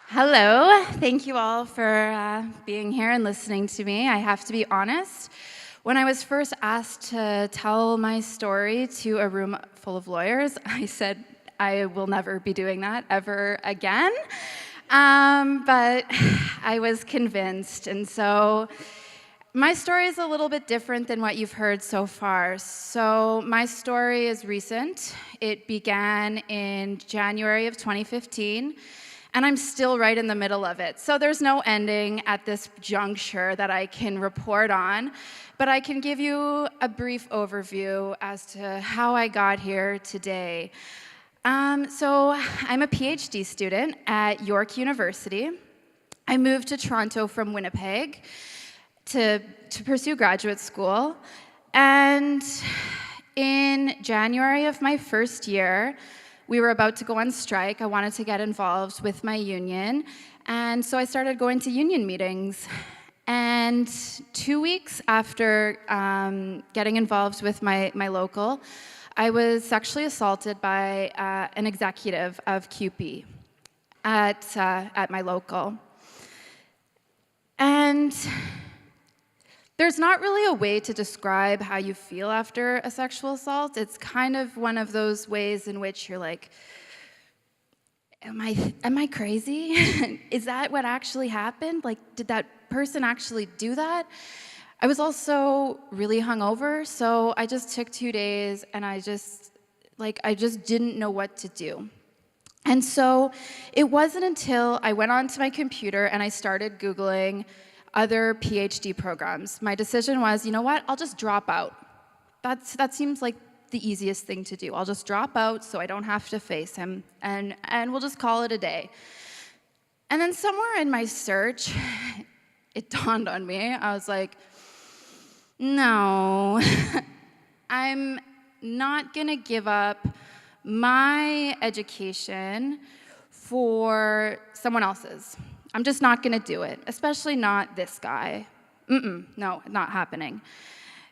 Hello. Thank you all for being here and listening to me. I have to be honest. When I was first asked to tell my story to a room full of lawyers, I said I will never be doing that ever again. But I was convinced, and so my story is a little bit different than what you've heard so far. So my story is recent. It began in January of 2015. And I'm still right in the middle of it. So there's no ending at this juncture that I can report on, but I can give you a brief overview as to how I got here today. So I'm a PhD student at York University. I moved to Toronto from Winnipeg to pursue graduate school. And in January of my first year, we were about to go on strike. I wanted to get involved with my union, and so I started going to union meetings. And 2 weeks after getting involved with my local, I was sexually assaulted by an executive of QP at my local. And there's not really a way to describe how you feel after a sexual assault. It's kind of one of those ways in which you're like, am I crazy? Is that what actually happened? Like, did that person actually do that? I was also really hungover, so I just took 2 days and I just didn't know what to do. And so it wasn't until I went onto my computer and I started Googling other PhD programs. My decision was, you know what, I'll just drop out. That seems like the easiest thing to do. I'll just drop out so I don't have to face him, and we'll just call it a day. And then somewhere in my search, it dawned on me. I was like, no, I'm not gonna give up my education for someone else's. I'm just not gonna do it, especially not this guy. No, not happening.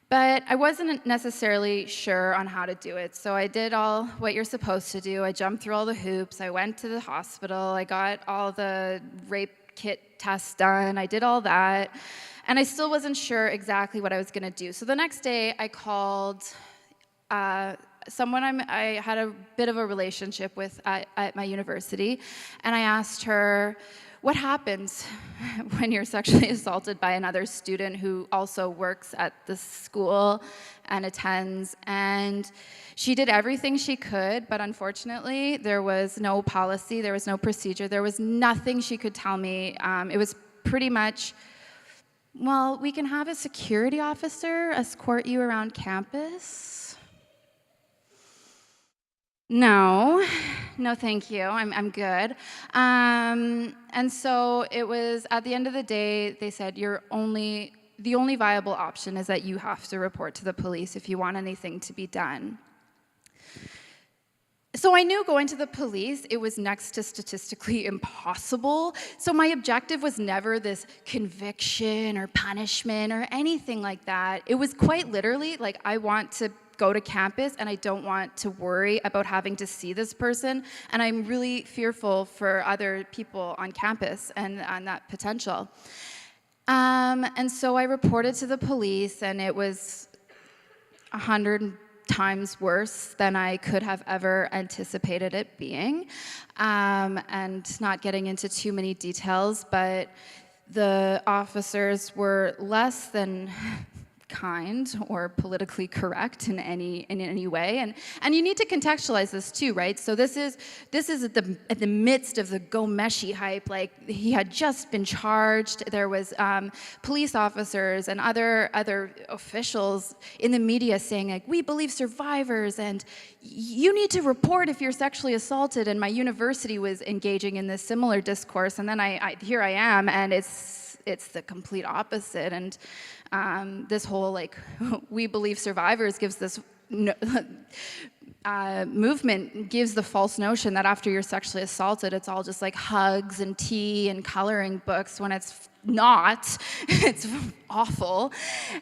But I wasn't necessarily sure on how to do it, so I did all what you're supposed to do. I jumped through all the hoops. I went to the hospital. I got all the rape kit tests done. I did all that, and I still wasn't sure exactly what I was gonna do. So the next day, I called someone I had a bit of a relationship with at my university, and I asked her, what happens when you're sexually assaulted by another student who also works at the school and attends? And she did everything she could, but unfortunately, there was no policy, there was no procedure, there was nothing she could tell me. It was pretty much, well, we can have a security officer escort you around campus. No, thank you. I'm good. And so it was at the end of the day, they said the only viable option is that you have to report to the police if you want anything to be done. So I knew going to the police, it was next to statistically impossible. So my objective was never this conviction or punishment or anything like that. It was quite literally like, I want to go to campus and I don't want to worry about having to see this person, and I'm really fearful for other people on campus and that potential. And so I reported to the police, and it was 100 times worse than I could have ever anticipated it being. And not getting into too many details, but the officers were less than kind or politically correct in any way, and you need to contextualize this too, right? So this is at the midst of the Go Meshi hype. Like, he had just been charged. There was police officers and other officials in the media saying, like, we believe survivors, and you need to report if you're sexually assaulted. And my university was engaging in this similar discourse, and then here I am, and it's the complete opposite. And this whole, like, we believe survivors gives this movement gives the false notion that after you're sexually assaulted, it's all just like hugs and tea and coloring books, when it's not. It's awful.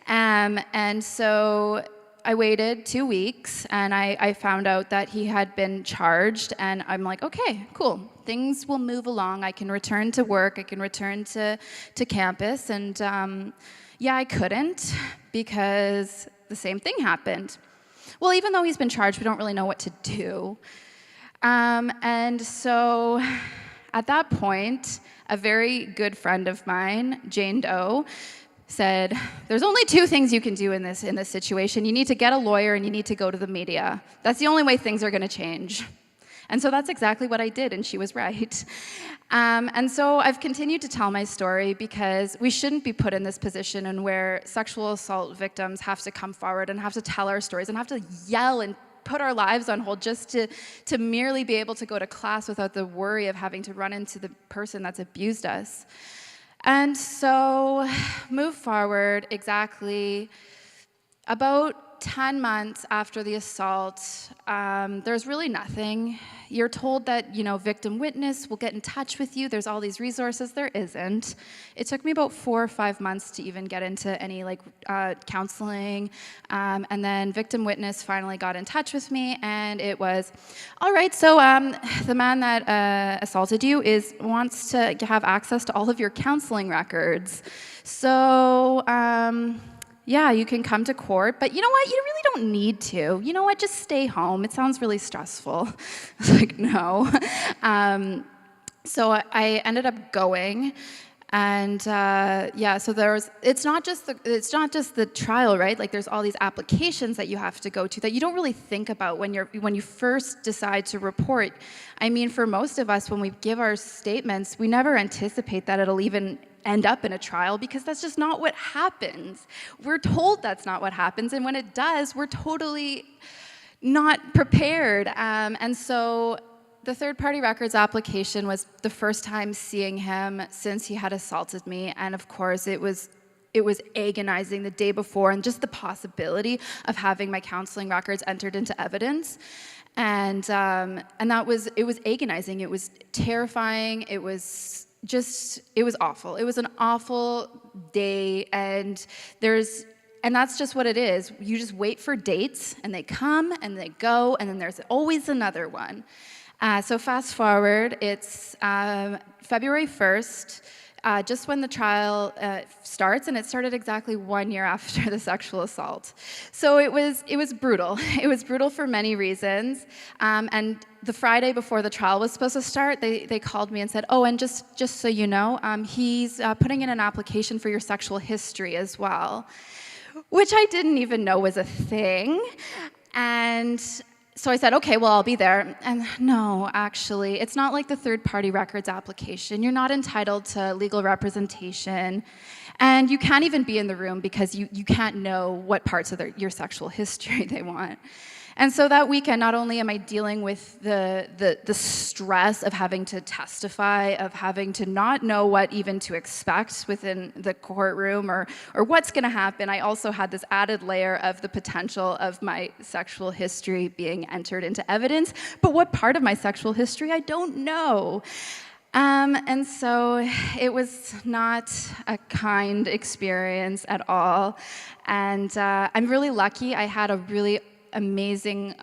And so I waited 2 weeks, and I found out that he had been charged, and I'm like, okay, cool. Things will move along. I can return to work. I can return to campus. And yeah, I couldn't because the same thing happened. Well, even though he's been charged, we don't really know what to do. And so at that point, a very good friend of mine, Jane Doe, said, there's only 2 things you can do in this situation. You need to get a lawyer and you need to go to the media. That's the only way things are going to change. And so that's exactly what I did, and she was right. And so I've continued to tell my story because we shouldn't be put in this position and where sexual assault victims have to come forward and have to tell our stories and have to yell and put our lives on hold just to merely be able to go to class without the worry of having to run into the person that's abused us. And so, move forward exactly about 10 months after the assault, there's really nothing. You're told that, victim witness will get in touch with you. There's all these resources. There isn't. It took me about 4 or 5 months to even get into any counseling. And then victim witness finally got in touch with me, and it was, all right, so the man that assaulted you wants to have access to all of your counseling records. So, yeah, you can come to court, but you know what? You really don't need to. You know what? Just stay home. It sounds really stressful. I was like, no. So I ended up going, and yeah. So it's not just the trial, right? Like there's all these applications that you have to go to that you don't really think about when you first decide to report. I mean, for most of us, when we give our statements, we never anticipate that it'll even end up in a trial because that's just not what happens. We're told that's not what happens, and when it does, we're totally not prepared. And so the third-party records application was the first time seeing him since he had assaulted me, and of course it was agonizing the day before, and just the possibility of having my counseling records entered into evidence. And it was agonizing. It was terrifying. It was awful. It was an awful day, and that's just what it is. You just wait for dates, and they come, and they go, and then there's always another one. So fast forward, it's February 1st, just when the trial starts, and it started exactly 1 year after the sexual assault. So it was brutal. It was brutal for many reasons. And the Friday before the trial was supposed to start, they called me and said, oh, and just so you know, he's putting in an application for your sexual history as well, which I didn't even know was a thing. And so I said, okay, well, I'll be there. And no, actually, it's not like the third-party records application. You're not entitled to legal representation. And you can't even be in the room because you can't know what parts of your sexual history they want. And so that weekend, not only am I dealing with the stress of having to testify, of having to not know what even to expect within the courtroom or what's going to happen, I also had this added layer of the potential of my sexual history being entered into evidence. But what part of my sexual history, I don't know. And so it was not a kind experience at all. And I'm really lucky. I had a really amazing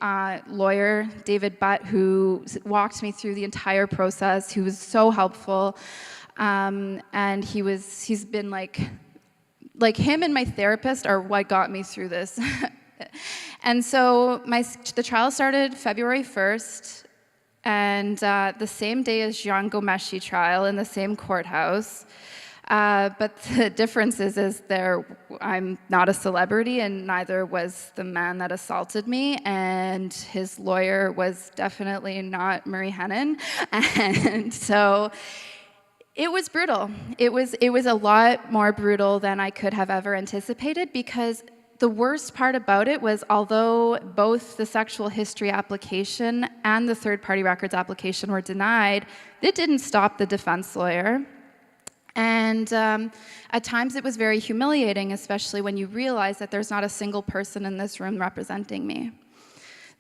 lawyer, David Butt, who walked me through the entire process, who was so helpful. And he's been like him and my therapist are what got me through this. And so the trial started February 1st, and the same day as Jian Ghomeshi trial in the same courthouse. But the difference is I'm not a celebrity, and neither was the man that assaulted me, and his lawyer was definitely not Marie Hennen. And so it was brutal. It was a lot more brutal than I could have ever anticipated, because the worst part about it was, although both the sexual history application and the third-party records application were denied, it didn't stop the defense lawyer. And at times it was very humiliating, especially when you realize that there's not a single person in this room representing me.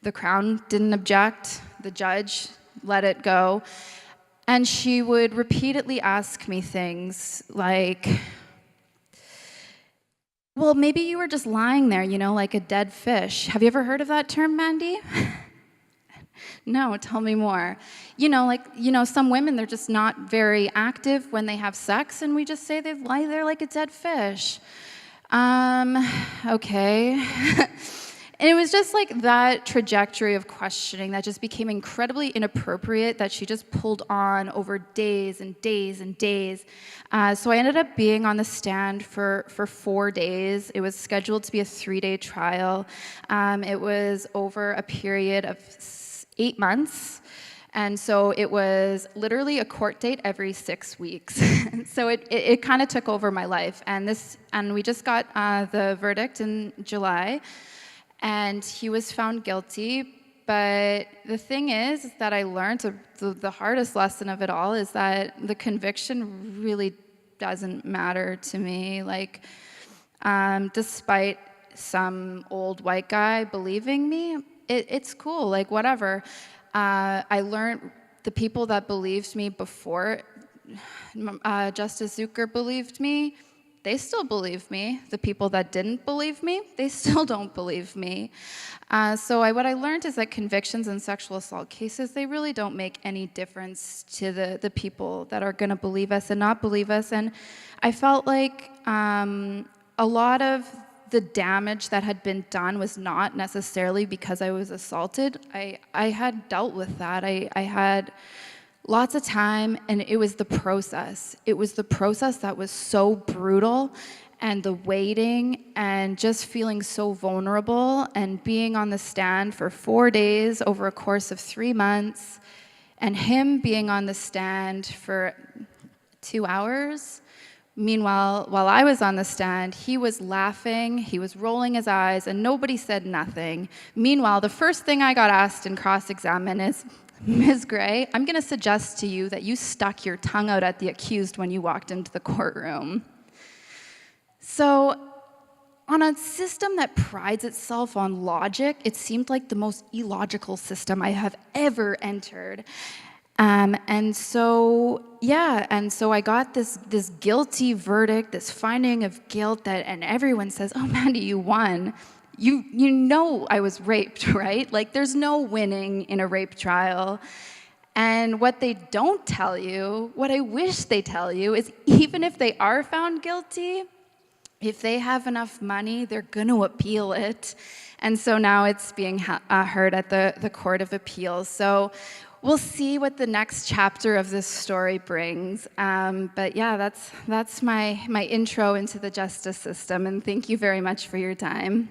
The Crown didn't object, the judge let it go, and she would repeatedly ask me things like, well, maybe you were just lying there, like a dead fish. Have you ever heard of that term, Mandy? No, tell me more. Some women, they're just not very active when they have sex, and we just say they lie there like a dead fish. Okay. And it was just like that trajectory of questioning that just became incredibly inappropriate, that she just pulled on over days and days and days. So I ended up being on the stand for 4 days. It was scheduled to be a 3-day trial. It was over a period of 8 months. And so it was literally a court date every 6 weeks. So it kind of took over my life. And we just got the verdict in July. And he was found guilty, but the thing is that I learned, the hardest lesson of it all is that the conviction really doesn't matter to me. Like, despite some old white guy believing me, it's cool, like whatever. I learned the people that believed me before Justice Zucker believed me, they still believe me. The people that didn't believe me, they still don't believe me. So what I learned is that convictions in sexual assault cases, they really don't make any difference to the people that are going to believe us and not believe us. And I felt like a lot of the damage that had been done was not necessarily because I was assaulted. I had dealt with that. I had lots of time, and it was the process. It was the process that was so brutal, and the waiting, and just feeling so vulnerable, and being on the stand for 4 days over a course of 3 months, and him being on the stand for 2 hours. Meanwhile, while I was on the stand, he was laughing, he was rolling his eyes, and nobody said nothing. Meanwhile, the first thing I got asked in cross-examine is, Ms. Gray, I'm going to suggest to you that you stuck your tongue out at the accused when you walked into the courtroom. So, on a system that prides itself on logic, it seemed like the most illogical system I have ever entered. And so I got this guilty verdict, this finding of guilt and everyone says, oh, Mandy, you won. You know I was raped, right? Like, there's no winning in a rape trial. And what they don't tell you, what I wish they tell you, is even if they are found guilty, if they have enough money, they're going to appeal it. And so now it's being heard at the Court of Appeals. So we'll see what the next chapter of this story brings. But yeah, that's my intro into the justice system. And thank you very much for your time.